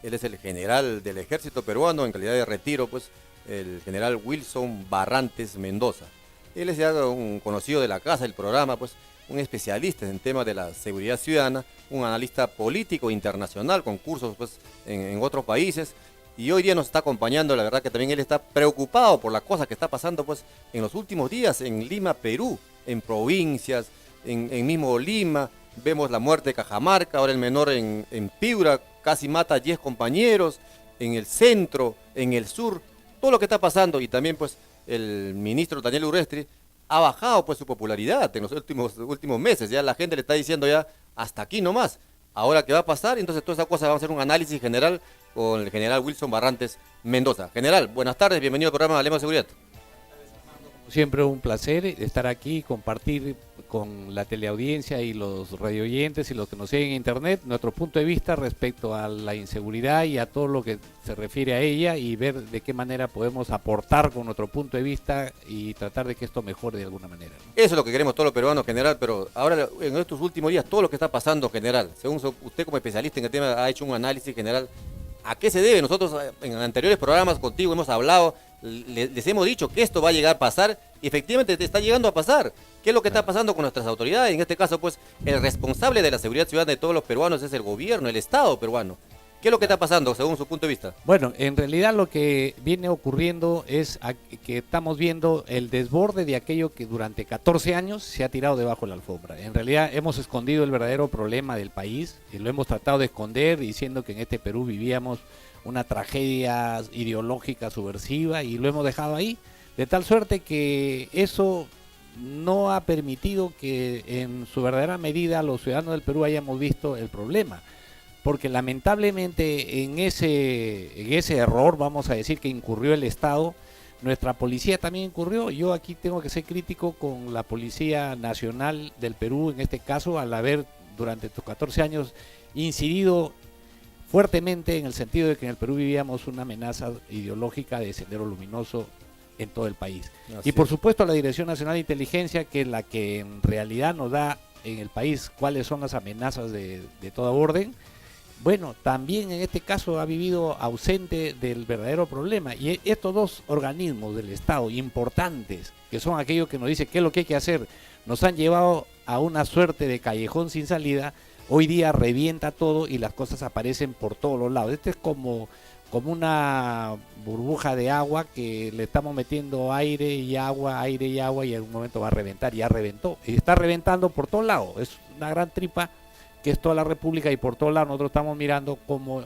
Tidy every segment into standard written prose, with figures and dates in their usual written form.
Él es el general del ejército peruano en calidad de retiro, pues el general Wilson Barrantes Mendoza. Él es ya un conocido de la casa, del programa, pues un especialista en temas de la seguridad ciudadana, un analista político internacional con cursos pues, en otros países. Y hoy día nos está acompañando, la verdad que también él está preocupado por la cosa que está pasando pues en los últimos días en Lima, Perú, en provincias, en mismo Lima. Vemos la muerte de Cajamarca, ahora el menor en Piura, casi mata a 10 compañeros, en el centro, en el sur, todo lo que está pasando. Y también pues el ministro Daniel Urresti ha bajado pues su popularidad en los últimos meses. Ya la gente le está diciendo ya hasta aquí nomás. Ahora qué va a pasar, entonces toda esa cosa vamos a hacer un análisis general con el general Wilson Barrantes Mendoza. General, buenas tardes, bienvenido al programa Hablemos de Seguridad. Siempre un placer estar aquí y compartir con la teleaudiencia y los radioyentes y los que nos siguen en internet nuestro punto de vista respecto a la inseguridad y a todo lo que se refiere a ella y ver de qué manera podemos aportar con nuestro punto de vista y tratar de que esto mejore de alguna manera, ¿no? Eso es lo que queremos todos los peruanos, general, pero ahora en estos últimos días todo lo que está pasando, general, según usted como especialista en el tema ha hecho un análisis general. ¿A qué se debe? Nosotros en anteriores programas contigo hemos hablado, les hemos dicho que esto va a llegar a pasar y efectivamente te está llegando a pasar. ¿Qué es lo que está pasando con nuestras autoridades? En este caso, pues, el responsable de la seguridad ciudadana de todos los peruanos es el gobierno, el Estado peruano. ¿Qué es lo que está pasando según su punto de vista? Bueno, en realidad lo que viene ocurriendo es que estamos viendo el desborde de aquello que durante 14 años se ha tirado debajo de la alfombra. En realidad hemos escondido el verdadero problema del país y lo hemos tratado de esconder diciendo que en este Perú vivíamos una tragedia ideológica subversiva y lo hemos dejado ahí, de tal suerte que eso no ha permitido que en su verdadera medida los ciudadanos del Perú hayamos visto el problema. Porque lamentablemente en ese error, vamos a decir, que incurrió el Estado, nuestra policía también incurrió. Yo aquí tengo que ser crítico con la Policía Nacional del Perú, en este caso, al haber durante estos 14 años incidido fuertemente en el sentido de que en el Perú vivíamos una amenaza ideológica de Sendero Luminoso en todo el país. Y por supuesto la Dirección Nacional de Inteligencia, que es la que en realidad nos da en el país cuáles son las amenazas de toda orden. Bueno, también en este caso ha vivido ausente del verdadero problema y estos dos organismos del Estado importantes, que son aquellos que nos dicen qué es lo que hay que hacer, nos han llevado a una suerte de callejón sin salida. Hoy día revienta todo y las cosas aparecen por todos los lados. Este es como una burbuja de agua que le estamos metiendo aire y agua y en algún momento va a reventar. Ya reventó y está reventando por todos lados. Es una gran tripa que es toda la República y por todos lados nosotros estamos mirando cómo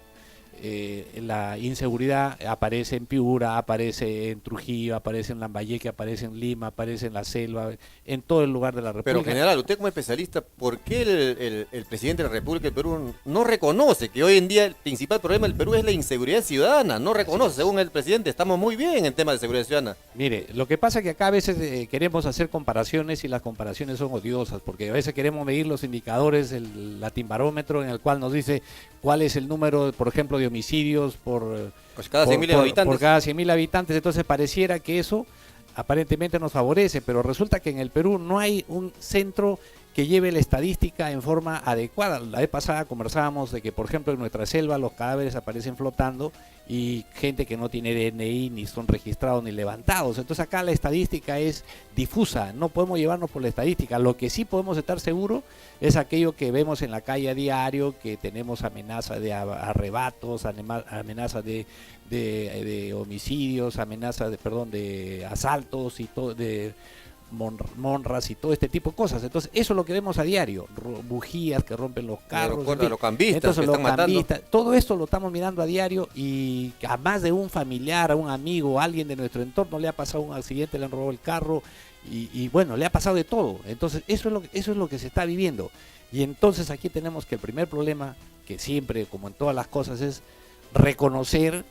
la inseguridad aparece en Piura, aparece en Trujillo, aparece en Lambayeque, aparece en Lima, aparece en la selva, en todo el lugar de la República. Pero general, usted como especialista, ¿por qué el presidente de la República del Perú no reconoce que hoy en día el principal problema del Perú es la inseguridad ciudadana? No reconoce, según el presidente, estamos muy bien en tema de seguridad ciudadana. Mire, lo que pasa es que acá a veces queremos hacer comparaciones y las comparaciones son odiosas, porque a veces queremos medir los indicadores, el latimbarómetro en el cual nos dice cuál es el número, por ejemplo, de homicidios por cada 100.000 habitantes. Por cada 100.000 habitantes, entonces pareciera que eso aparentemente nos favorece, pero resulta que en el Perú no hay un centro que lleve la estadística en forma adecuada. La vez pasada conversábamos de que, por ejemplo, en nuestra selva los cadáveres aparecen flotando y gente que no tiene DNI, ni son registrados ni levantados. Entonces acá la estadística es difusa, no podemos llevarnos por la estadística. Lo que sí podemos estar seguros es aquello que vemos en la calle a diario, que tenemos amenazas de arrebatos, amenazas de homicidios, amenazas de asaltos y todo, de monras y todo este tipo de cosas. Entonces eso es lo que vemos a diario, bujías que rompen los carros, los cambistas, entonces los cambistas, todo esto lo estamos mirando a diario y a más de un familiar, a un amigo, a alguien de nuestro entorno le ha pasado un accidente, le han robado el carro y bueno, le ha pasado de todo. Entonces eso es lo que se está viviendo y entonces aquí tenemos que el primer problema, que siempre como en todas las cosas, es reconocer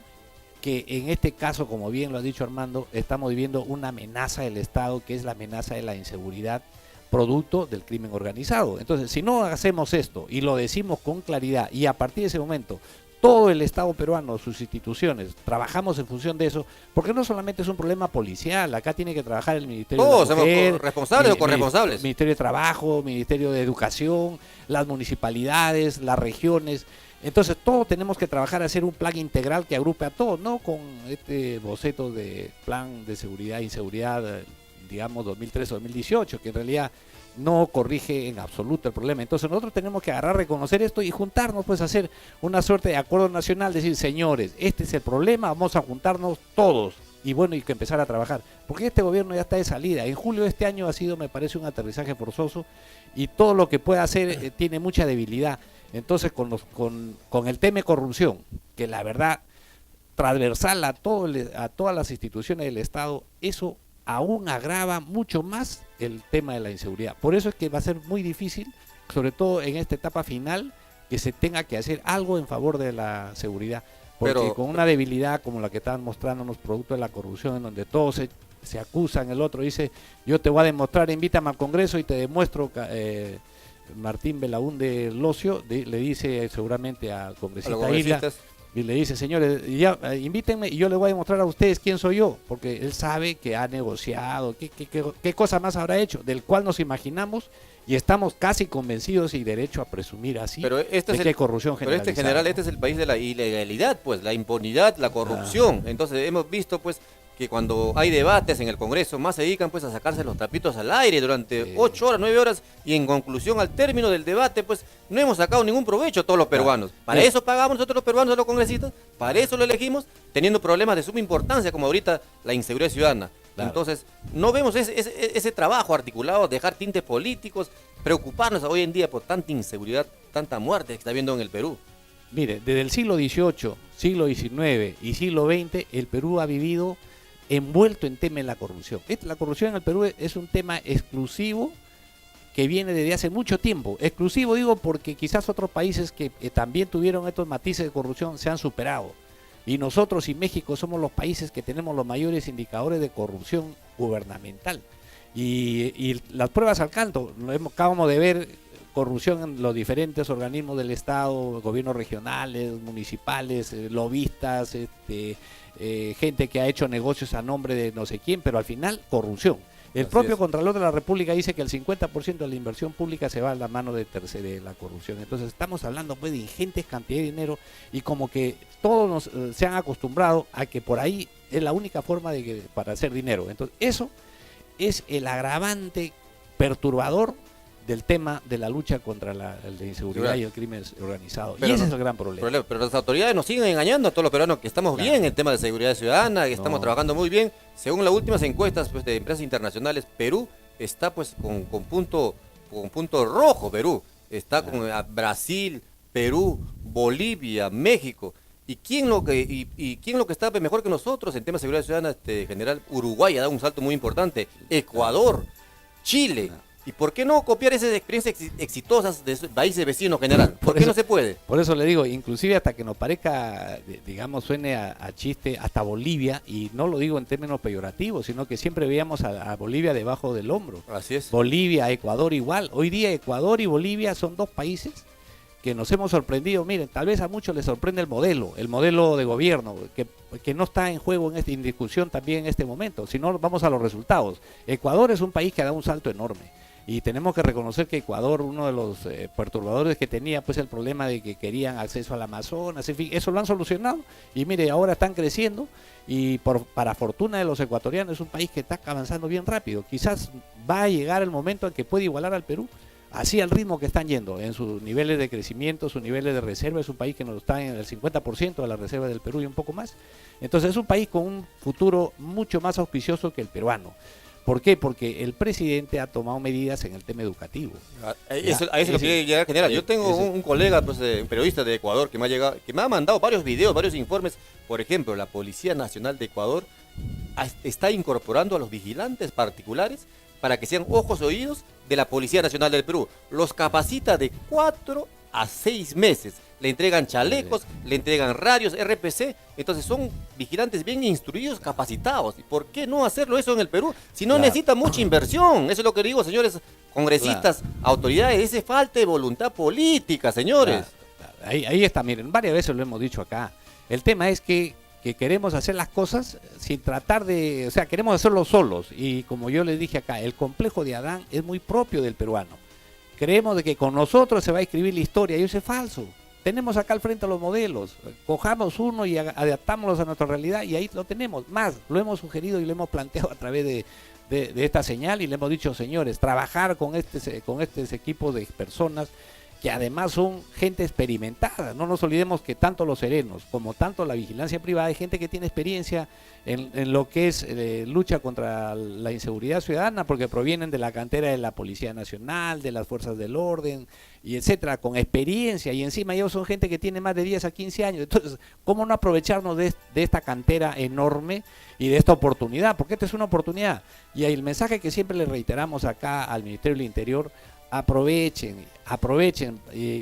que en este caso, como bien lo ha dicho Armando, estamos viviendo una amenaza del Estado, que es la amenaza de la inseguridad producto del crimen organizado. Entonces, si no hacemos esto y lo decimos con claridad y a partir de ese momento todo el Estado peruano, sus instituciones, trabajamos en función de eso, porque no solamente es un problema policial, acá tiene que trabajar el Ministerio de la Mujer, somos responsables o corresponsables. Ministerio de Trabajo, Ministerio de Educación, las municipalidades, las regiones. Entonces todos tenemos que trabajar a hacer un plan integral que agrupe a todos, no con este boceto de plan de seguridad e inseguridad, digamos 2013-2018, que en realidad no corrige en absoluto el problema. Entonces nosotros tenemos que agarrar, reconocer esto y juntarnos, pues hacer una suerte de acuerdo nacional, decir, señores, este es el problema, vamos a juntarnos todos y bueno, y que empezar a trabajar, porque este gobierno ya está de salida. En julio de este año ha sido, me parece, un aterrizaje forzoso y todo lo que pueda hacer tiene mucha debilidad. Entonces con el tema de corrupción, que la verdad transversal a todas las instituciones del Estado, eso aún agrava mucho más el tema de la inseguridad. Por eso es que va a ser muy difícil, sobre todo en esta etapa final, que se tenga que hacer algo en favor de la seguridad. Porque con una debilidad como la que estaban mostrándonos producto de la corrupción, en donde todos se acusan, el otro dice, yo te voy a demostrar, invítame al Congreso y te demuestro, Martín Belaúnde Locio, le dice seguramente al congresista Isla, y le dice, señores, ya, invítenme y yo les voy a demostrar a ustedes quién soy yo, porque él sabe que ha negociado, qué cosa más habrá hecho, del cual nos imaginamos y estamos casi convencidos y derecho a presumir así pero este de que hay corrupción generalizada. Pero general, este es el país de la ilegalidad, pues, la impunidad, la corrupción. Entonces hemos visto, pues, que cuando hay debates en el Congreso, más se dedican pues a sacarse los trapitos al aire durante 8 horas, 9 horas, y en conclusión, al término del debate, pues no hemos sacado ningún provecho todos los peruanos. Para eso pagamos nosotros los peruanos a los congresistas, para eso lo elegimos, teniendo problemas de suma importancia como ahorita la inseguridad ciudadana. Claro. Entonces, no vemos ese trabajo articulado, dejar tintes políticos, preocuparnos hoy en día por tanta inseguridad, tanta muerte que está habiendo en el Perú. Mire, desde el siglo XVIII, siglo XIX y siglo XX, el Perú ha vivido envuelto en tema de la corrupción. La corrupción en el Perú es un tema exclusivo que viene desde hace mucho tiempo. Exclusivo digo porque quizás otros países que también tuvieron estos matices de corrupción se han superado. Y nosotros y México somos los países que tenemos los mayores indicadores de corrupción gubernamental. Y las pruebas al canto, acabamos de ver corrupción en los diferentes organismos del Estado, gobiernos regionales, municipales, lobistas, gente que ha hecho negocios a nombre de no sé quién, pero al final corrupción. El propio Contralor de la República dice que el 50% de la inversión pública se va a la mano de la corrupción. Entonces estamos hablando pues de ingentes cantidades de dinero y como que todos se han acostumbrado a que por ahí es la única forma para hacer dinero. Entonces eso es el agravante perturbador del tema de la lucha contra la inseguridad y el crimen organizado. Pero y ese es el gran problema. Pero las autoridades nos siguen engañando a todos los peruanos que estamos bien en el tema de seguridad ciudadana, que estamos trabajando muy bien. Según las últimas encuestas pues, de empresas internacionales, Perú está pues con punto rojo. Perú está con Brasil, Perú, Bolivia, México. ¿Y quién lo que está mejor que nosotros en temas de seguridad ciudadana? General, Uruguay ha dado un salto muy importante. Ecuador, Chile. ¿Y por qué no copiar esas experiencias exitosas de países vecinos, general? ¿Por qué no se puede? Por eso le digo, inclusive hasta que nos parezca, digamos, suene a chiste, hasta Bolivia, y no lo digo en términos peyorativos, sino que siempre veíamos a Bolivia debajo del hombro. Así es. Bolivia, Ecuador igual. Hoy día Ecuador y Bolivia son dos países que nos hemos sorprendido. Miren, tal vez a muchos les sorprende el modelo de gobierno, que no está en juego en discusión también en este momento, sino vamos a los resultados. Ecuador es un país que ha dado un salto enorme. Y tenemos que reconocer que Ecuador, uno de los perturbadores que tenía, pues el problema de que querían acceso al Amazonas, en fin, eso lo han solucionado. Y mire, ahora están creciendo y para fortuna de los ecuatorianos es un país que está avanzando bien rápido. Quizás va a llegar el momento en que puede igualar al Perú, así al ritmo que están yendo, en sus niveles de crecimiento, sus niveles de reserva. Es un país que nos está en el 50% de la reserva del Perú y un poco más. Entonces es un país con un futuro mucho más auspicioso que el peruano. ¿Por qué? Porque el presidente ha tomado medidas en el tema educativo. A eso lo quiere llegar, general. Yo tengo un colega, pues, un periodista de Ecuador que me ha mandado varios videos, varios informes. Por ejemplo, la Policía Nacional de Ecuador está incorporando a los vigilantes particulares para que sean ojos y oídos de la Policía Nacional del Perú. Los capacita de 4 a 6 meses. Le entregan chalecos, le entregan radios, RPC. Entonces son vigilantes bien instruidos, capacitados. ¿Y por qué no hacerlo eso en el Perú? Si no necesita mucha inversión. Eso es lo que digo, señores congresistas, autoridades. Ese falta de voluntad política, señores. Ahí está, miren, varias veces lo hemos dicho acá. El tema es que queremos hacer las cosas sin tratar de... O sea, queremos hacerlo solos. Y como yo les dije acá, el complejo de Adán es muy propio del peruano. Creemos de que con nosotros se va a escribir la historia y eso es falso. tenemos acá al frente los modelos, cojamos uno y adaptámoslos a nuestra realidad y ahí lo tenemos. Más, lo hemos sugerido y lo hemos planteado a través de esta señal y le hemos dicho, señores, trabajar con este equipo de personas que además son gente experimentada. No nos olvidemos que tanto los serenos como tanto la vigilancia privada hay gente que tiene experiencia en lo que es lucha contra la inseguridad ciudadana, porque provienen de la cantera de la Policía Nacional, de las Fuerzas del Orden, y etcétera, con experiencia, y encima ellos son gente que tiene más de 10 a 15 años. Entonces, ¿cómo no aprovecharnos de esta cantera enorme y de esta oportunidad? Porque esta es una oportunidad. Y el mensaje que siempre le reiteramos acá al Ministerio del Interior: aprovechen,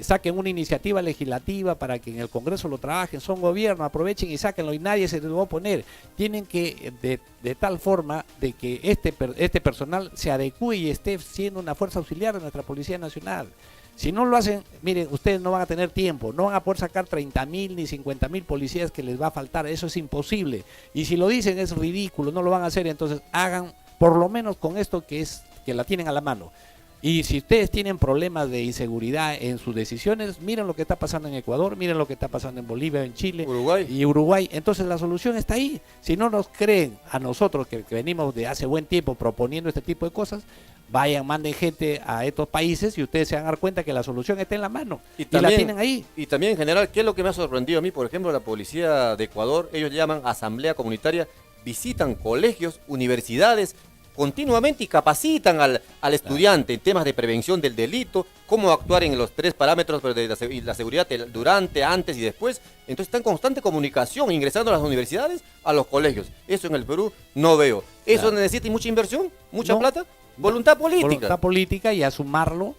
saquen una iniciativa legislativa para que en el Congreso lo trabajen, son gobierno, aprovechen y sáquenlo y nadie se les va a oponer. Tienen que, de tal forma de que este personal se adecue y esté siendo una fuerza auxiliar de nuestra Policía Nacional. Si no lo hacen, miren, ustedes no van a tener tiempo, no van a poder sacar 30.000 ni 50.000 policías que les va a faltar, eso es imposible. Y si lo dicen es ridículo, no lo van a hacer, entonces hagan por lo menos con esto que la tienen a la mano. Y si ustedes tienen problemas de inseguridad en sus decisiones, miren lo que está pasando en Ecuador, miren lo que está pasando en Bolivia, en Chile y Uruguay. Entonces la solución está ahí. Si no nos creen a nosotros que venimos de hace buen tiempo proponiendo este tipo de cosas, vayan, manden gente a estos países y ustedes se van a dar cuenta que la solución está en la mano y la tienen ahí. Y también en general, ¿qué es lo que me ha sorprendido a mí? Por ejemplo, la policía de Ecuador, ellos llaman asamblea comunitaria, visitan colegios, universidades, continuamente y capacitan al estudiante en temas de prevención del delito, cómo actuar en los 3 parámetros de la seguridad durante, antes y después. Entonces está en constante comunicación, ingresando a las universidades, a los colegios. Eso en el Perú no veo. ¿Eso necesita mucha inversión, mucha plata? Voluntad política. Voluntad política y asumirlo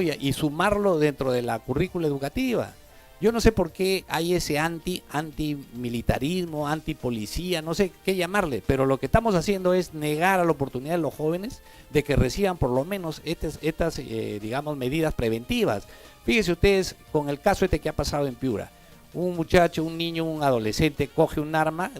y sumarlo dentro de la currícula educativa. Yo no sé por qué hay ese antimilitarismo, antipolicía, no sé qué llamarle, pero lo que estamos haciendo es negar a la oportunidad de los jóvenes de que reciban por lo menos estas digamos, medidas preventivas. Fíjense ustedes con el caso que ha pasado en Piura. Un muchacho, un niño, un adolescente coge un arma,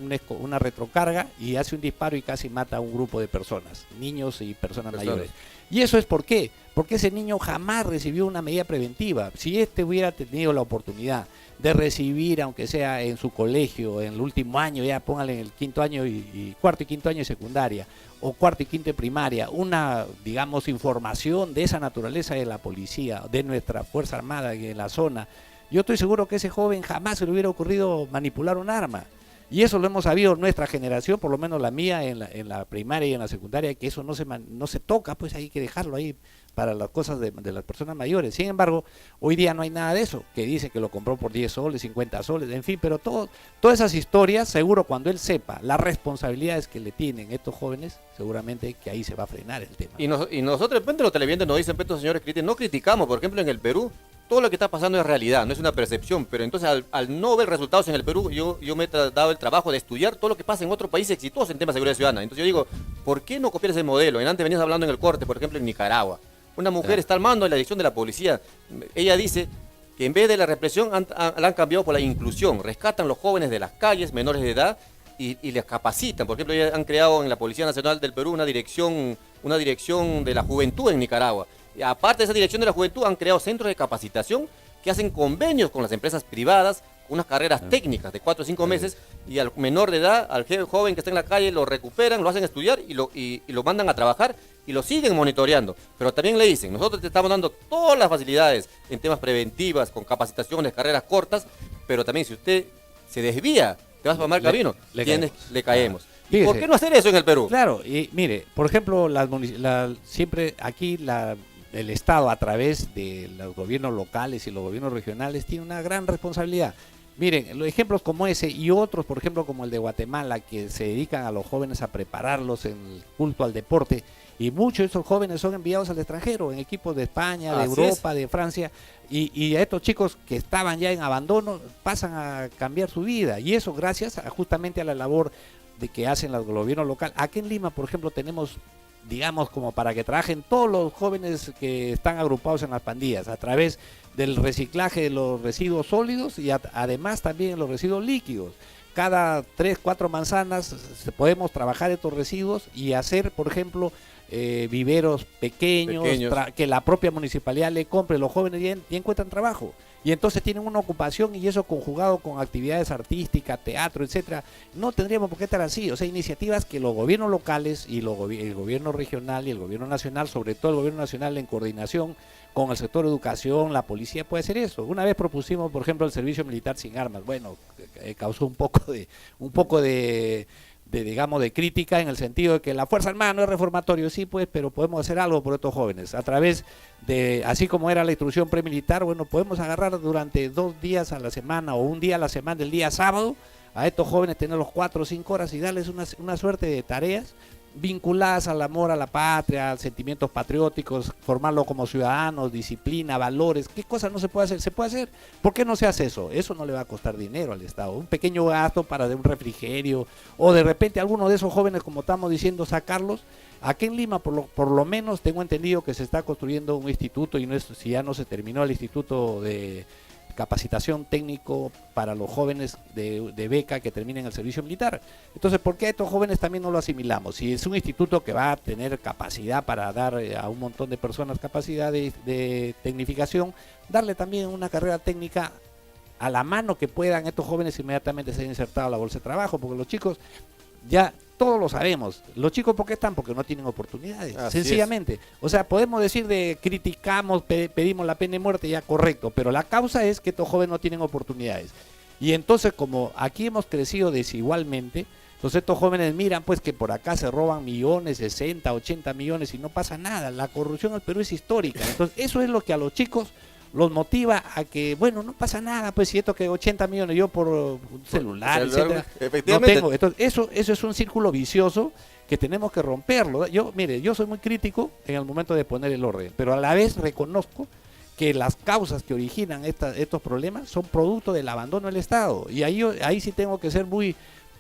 una retrocarga y hace un disparo y casi mata a un grupo de personas, niños y personas mayores. ¿Y eso es por qué? Porque ese niño jamás recibió una medida preventiva. Si hubiera tenido la oportunidad de recibir, aunque sea en su colegio, en el último año, ya póngale en el quinto año y cuarto y quinto año de secundaria, o cuarto y quinto de primaria, una, digamos, información de esa naturaleza de la policía, de nuestra Fuerza Armada en la zona, yo estoy seguro que ese joven jamás se le hubiera ocurrido manipular un arma. Y eso lo hemos sabido nuestra generación, por lo menos la mía en la primaria y en la secundaria, que eso no se toca, pues hay que dejarlo ahí para las cosas de las personas mayores. Sin embargo, hoy día no hay nada de eso, que dice que lo compró por 10 soles, 50 soles, en fin, pero todas esas historias, seguro cuando él sepa las responsabilidades que le tienen estos jóvenes, seguramente que ahí se va a frenar el tema. Y nosotros de repente los televidentes nos dicen, estos señores no criticamos, por ejemplo en el Perú, todo lo que está pasando es realidad, no es una percepción, pero entonces al no ver resultados en el Perú, yo me he dado el trabajo de estudiar todo lo que pasa en otros países exitosos en temas de seguridad ciudadana. Entonces yo digo, ¿por qué no copiar ese modelo? Antes venías hablando en el corte, por ejemplo en Nicaragua. Una mujer está al mando de la dirección de la policía. Ella dice que en vez de la represión la han cambiado por la inclusión. Rescatan los jóvenes de las calles, menores de edad, y les capacitan. Por ejemplo, han creado en la Policía Nacional del Perú una dirección de la juventud en Nicaragua. Y aparte de esa dirección de la juventud, han creado centros de capacitación que hacen convenios con las empresas privadas, unas carreras técnicas de 4 o 5 meses, y al menor de edad, al joven que está en la calle, lo recuperan, lo hacen estudiar y lo mandan a trabajar y lo siguen monitoreando. Pero también le dicen, nosotros te estamos dando todas las facilidades en temas preventivas, con capacitaciones, carreras cortas, pero también si usted se desvía, te vas a mal camino, le caemos. ¿Y por qué no hacer eso en el Perú? Claro, y mire, por ejemplo, siempre aquí el Estado, a través de los gobiernos locales y los gobiernos regionales, tiene una gran responsabilidad. Miren, los ejemplos como ese y otros, por ejemplo, como el de Guatemala, que se dedican a los jóvenes a prepararlos en el culto al deporte, y muchos de esos jóvenes son enviados al extranjero, en equipos de España, de Europa, de Francia, y a estos chicos que estaban ya en abandono pasan a cambiar su vida, y eso gracias justamente a la labor de que hacen los gobiernos locales. Aquí en Lima, por ejemplo, tenemos, digamos, como para que trabajen todos los jóvenes que están agrupados en las pandillas, a través del reciclaje de los residuos sólidos y además también los residuos líquidos. Cada 3, 4 manzanas podemos trabajar estos residuos y hacer, por ejemplo, viveros pequeños. Que la propia municipalidad le compre, los jóvenes ya encuentran trabajo. y entonces tienen una ocupación y eso conjugado con actividades artísticas, teatro, etcétera, no tendríamos por qué estar así. O sea, iniciativas que los gobiernos locales y el gobierno regional y el gobierno nacional, sobre todo el gobierno nacional en coordinación con el sector de educación, la policía puede hacer eso. Una vez propusimos, por ejemplo, el servicio militar sin armas. Bueno, causó un poco de digamos, de crítica en el sentido de que la Fuerza Armada no es reformatorio, sí, pues, pero podemos hacer algo por estos jóvenes. A través de, así como era la instrucción premilitar, bueno, podemos agarrar durante 2 días a la semana o un día a la semana, el día sábado, a estos jóvenes tenerlos 4 o 5 horas y darles una suerte de tareas vinculadas al amor a la patria, a sentimientos patrióticos, formarlo como ciudadanos, disciplina, valores. ¿Qué cosa no se puede hacer? Se puede hacer. ¿Por qué no se hace eso? Eso no le va a costar dinero al Estado. Un pequeño gasto para de un refrigerio o de repente alguno de esos jóvenes, como estamos diciendo, sacarlos. Aquí en Lima, por lo menos, tengo entendido que se está construyendo un instituto y no es, si ya no se terminó el instituto de capacitación técnico para los jóvenes de beca que terminen el servicio militar. Entonces, ¿por qué a estos jóvenes también no lo asimilamos? Si es un instituto que va a tener capacidad para dar a un montón de personas capacidad de tecnificación, darle también una carrera técnica a la mano que puedan estos jóvenes inmediatamente ser insertados a la bolsa de trabajo, porque los chicos ya todos lo sabemos. Los chicos, ¿por qué están? Porque no tienen oportunidades, sencillamente. O sea, podemos decir criticamos, pedimos la pena de muerte, ya correcto, pero la causa es que estos jóvenes no tienen oportunidades. Y entonces, como aquí hemos crecido desigualmente, entonces estos jóvenes miran pues que por acá se roban millones, 60, 80 millones y no pasa nada. La corrupción en el Perú es histórica. Entonces, eso es lo que a los chicos los motiva a que, bueno, no pasa nada, pues si esto que 80 millones yo por celular, etcétera, efectivamente. no tengo. Entonces, eso es un círculo vicioso que tenemos que romperlo. Mire, yo soy muy crítico en el momento de poner el orden, pero a la vez reconozco que las causas que originan estos problemas son producto del abandono del Estado. Y ahí sí tengo que ser muy,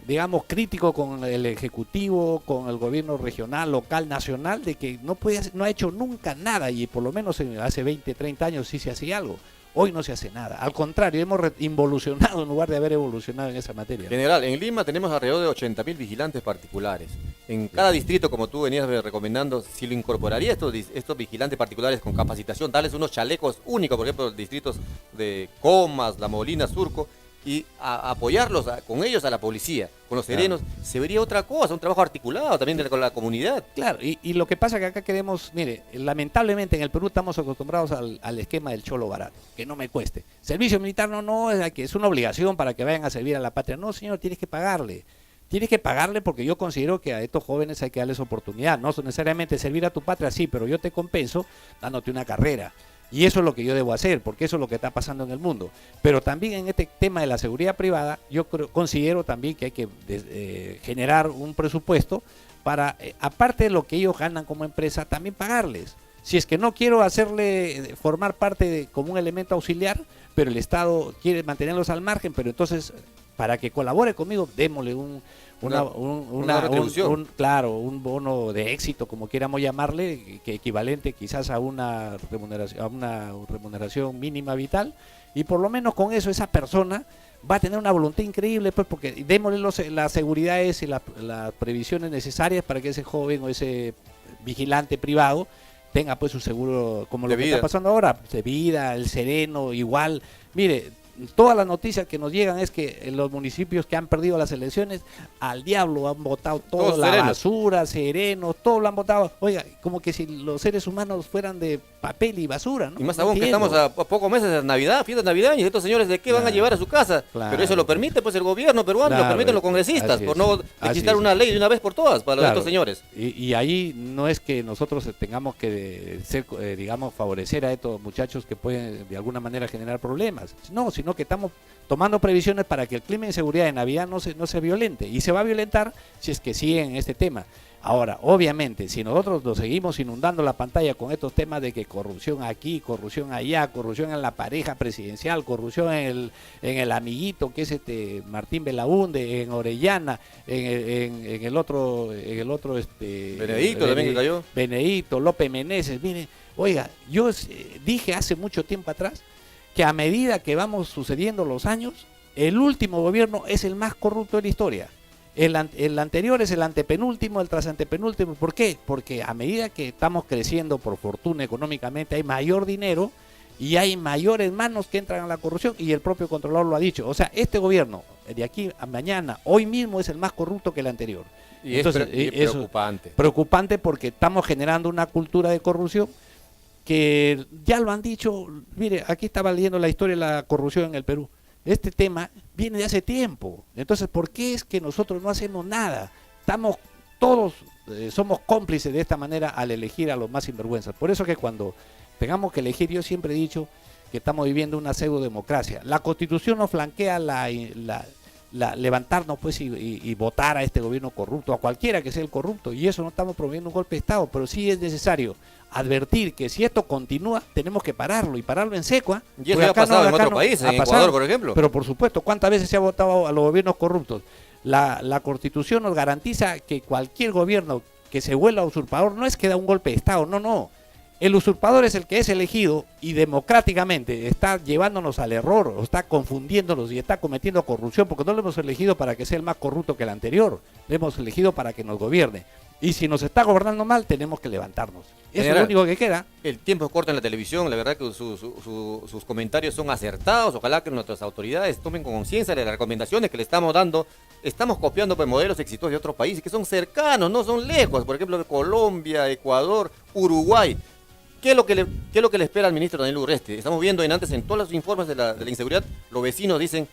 digamos, crítico con el Ejecutivo, con el gobierno regional, local, nacional, de que no ha hecho nunca nada, y por lo menos hace 20, 30 años sí se hacía algo. Hoy no se hace nada. Al contrario, hemos involucionado en lugar de haber evolucionado en esa materia. General, en Lima tenemos alrededor de 80.000 vigilantes particulares. En cada distrito, como tú venías recomendando, si lo incorporaría estos vigilantes particulares con capacitación, darles unos chalecos únicos, por ejemplo, distritos de Comas, La Molina, Surco, y apoyarlos con ellos a la policía, con los serenos, se vería otra cosa, un trabajo articulado también con la comunidad. Claro, y lo que pasa que acá queremos, mire, lamentablemente en el Perú estamos acostumbrados al esquema del cholo barato, que no me cueste. Servicio militar no, es una obligación para que vayan a servir a la patria. No, señor, tienes que pagarle. Tienes que pagarle porque yo considero que a estos jóvenes hay que darles oportunidad. No necesariamente servir a tu patria, sí, pero yo te compenso dándote una carrera. Y eso es lo que yo debo hacer, porque eso es lo que está pasando en el mundo. Pero también en este tema de la seguridad privada, yo considero también que hay que generar un presupuesto para, aparte de lo que ellos ganan como empresa, también pagarles. Si es que no quiero formar parte como un elemento auxiliar, pero el Estado quiere mantenerlos al margen, pero entonces, para que colabore conmigo, démosle una retribución. Un bono de éxito, como quieramos llamarle, que equivalente quizás a una remuneración mínima vital, y por lo menos con eso esa persona va a tener una voluntad increíble, pues, porque démosle las seguridades y las previsiones necesarias para que ese joven o ese vigilante privado tenga pues su seguro, como lo que está pasando ahora, de vida, el sereno, igual. Mire, todas las noticias que nos llegan es que en los municipios que han perdido las elecciones, al diablo han votado toda la basura, serenos, todo lo han votado. Oiga, como que si los seres humanos fueran de papel y basura, ¿no? Y más aún que estamos a pocos meses de Navidad, fiestas navideñas, y estos señores ¿de qué van a llevar a su casa? Pero eso lo permite pues el gobierno peruano, lo permiten los congresistas, por no legislar una ley de una vez por todas para estos señores. Y ahí no es que nosotros tengamos que ser, digamos, favorecer a estos muchachos que pueden de alguna manera generar problemas, no, sino que estamos tomando previsiones para que el clima de inseguridad de Navidad no se violente, y se va a violentar si es que siguen este tema. Ahora, obviamente, si nosotros nos seguimos inundando la pantalla con estos temas de que corrupción aquí, corrupción allá, corrupción en la pareja presidencial, corrupción en el amiguito que es Martín Belaúnde, en Orellana, en el otro Benedicto también que cayó. Benedicto, López Meneses, mire, oiga, yo dije hace mucho tiempo atrás que a medida que vamos sucediendo los años, el último gobierno es el más corrupto de la historia. El anterior es el antepenúltimo, el trasantepenúltimo. ¿Por qué? Porque a medida que estamos creciendo, por fortuna económicamente, hay mayor dinero y hay mayores manos que entran a la corrupción, y el propio Contralor lo ha dicho. O sea, este gobierno, de aquí a mañana, hoy mismo es el más corrupto que el anterior. Y entonces, es preocupante. Preocupante porque estamos generando una cultura de corrupción que ya lo han dicho. Mire, aquí estaba leyendo la historia de la corrupción en el Perú. Este tema viene de hace tiempo. Entonces, ¿por qué es que nosotros no hacemos nada? Estamos todos, somos cómplices de esta manera al elegir a los más sinvergüenzas. Por eso que cuando tengamos que elegir, yo siempre he dicho que estamos viviendo una pseudo-democracia. La Constitución nos flanquea levantarnos pues y votar a este gobierno corrupto, a cualquiera que sea el corrupto, y eso no estamos promoviendo un golpe de Estado, pero sí es necesario advertir que si esto continúa tenemos que pararlo, y pararlo en seco. Y eso ya ha pasado en otro país, en Ecuador, por ejemplo. Pero por supuesto, ¿cuántas veces se ha votado a los gobiernos corruptos? La Constitución nos garantiza que cualquier gobierno que se vuelva usurpador no es que da un golpe de Estado, no. El usurpador es el que es elegido y democráticamente está llevándonos al error, o está confundiéndonos y está cometiendo corrupción, porque no lo hemos elegido para que sea el más corrupto que el anterior, lo hemos elegido para que nos gobierne. Y si nos está gobernando mal, tenemos que levantarnos. Eso es lo único que queda. El tiempo es corto en la televisión, la verdad que sus comentarios son acertados. Ojalá que nuestras autoridades tomen conciencia de las recomendaciones que le estamos dando. Estamos copiando pues, modelos exitosos de otros países que son cercanos, no son lejos. Por ejemplo, de Colombia, Ecuador, Uruguay. ¿Qué es lo que le espera al ministro Daniel Urresti? Estamos viendo en todos los informes de la inseguridad, los vecinos dicen,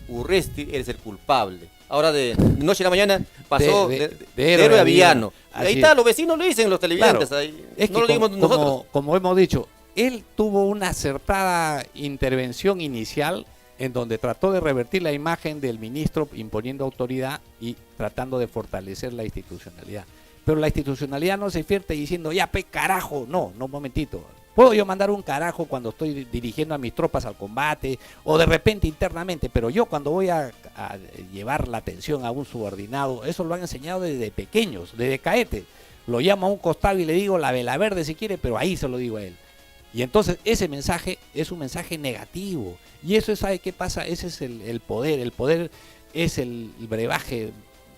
Urresti eres el culpable. Ahora de noche a la mañana pasó de héroe a villano. Ahí está, los vecinos lo dicen, los televidentes. Claro, ahí, es no lo digamos nosotros. Como hemos dicho, él tuvo una acertada intervención inicial en donde trató de revertir la imagen del ministro imponiendo autoridad y tratando de fortalecer la institucionalidad. Pero la institucionalidad no se fierte diciendo, ya, carajo, no, un momentito. Puedo yo mandar un carajo cuando estoy dirigiendo a mis tropas al combate o de repente internamente, pero yo cuando voy a llevar la atención a un subordinado, eso lo han enseñado desde pequeños, desde caete. Lo llamo a un costado y le digo la vela verde si quiere, pero ahí se lo digo a él. Y entonces ese mensaje es un mensaje negativo. Y eso, ¿sabe qué pasa? Ese es el poder. El poder es el brebaje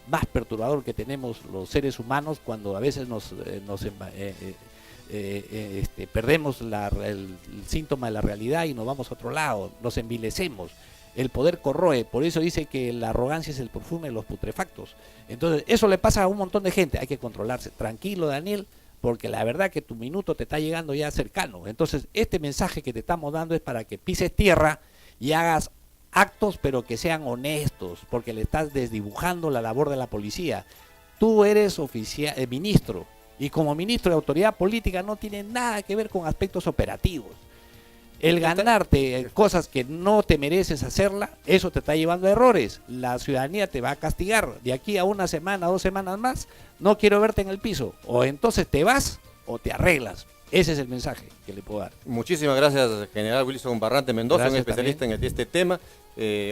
más perturbador que tenemos los seres humanos cuando a veces perdemos el síntoma de la realidad y nos vamos a otro lado, nos envilecemos. El poder corroe, por eso dice que la arrogancia es el perfume de los putrefactos. Entonces eso le pasa a un montón de gente, hay que controlarse. Tranquilo, Daniel, porque la verdad que tu minuto te está llegando ya cercano. Entonces este mensaje que te estamos dando es para que pises tierra y hagas actos pero que sean honestos, porque le estás desdibujando la labor de la policía. Tú eres ministro, y como ministro de autoridad política no tiene nada que ver con aspectos operativos. El ganarte cosas que no te mereces hacerla, eso te está llevando a errores. La ciudadanía te va a castigar. De aquí a una semana, 2 semanas más, no quiero verte en el piso. O entonces te vas o te arreglas. Ese es el mensaje que le puedo dar. Muchísimas gracias, general Wilson Barrante Mendoza, gracias, un especialista en este tema.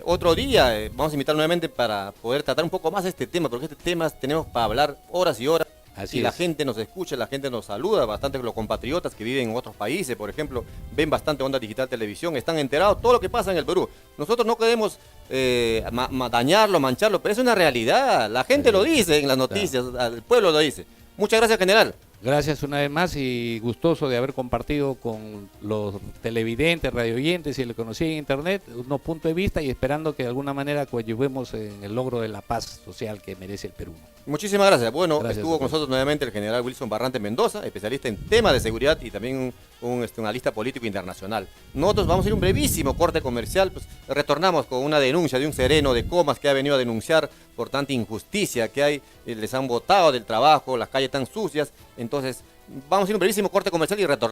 Otro día vamos a invitar nuevamente para poder tratar un poco más este tema, porque este tema tenemos para hablar horas y horas. Así la gente nos escucha, la gente nos saluda, bastante los compatriotas que viven en otros países, por ejemplo, ven bastante Onda Digital Televisión, están enterados de todo lo que pasa en el Perú. Nosotros no queremos dañarlo, mancharlo, pero es una realidad. La gente lo dice en las noticias, el pueblo lo dice. Muchas gracias, general. Gracias una vez más y gustoso de haber compartido con los televidentes, radioyentes y lo conocí en internet, unos puntos de vista y esperando que de alguna manera coadyuvemos en el logro de la paz social que merece el Perú. Muchísimas gracias. Bueno, estuvo con nosotros nuevamente el general Wilson Barrante Mendoza, especialista en temas de seguridad y también un analista político internacional. Nosotros vamos a ir a un brevísimo corte comercial, pues retornamos con una denuncia de un sereno de Comas que ha venido a denunciar por tanta injusticia que hay, les han botado del trabajo, las calles tan sucias. Entonces, vamos a ir a un brevísimo corte comercial y retornamos.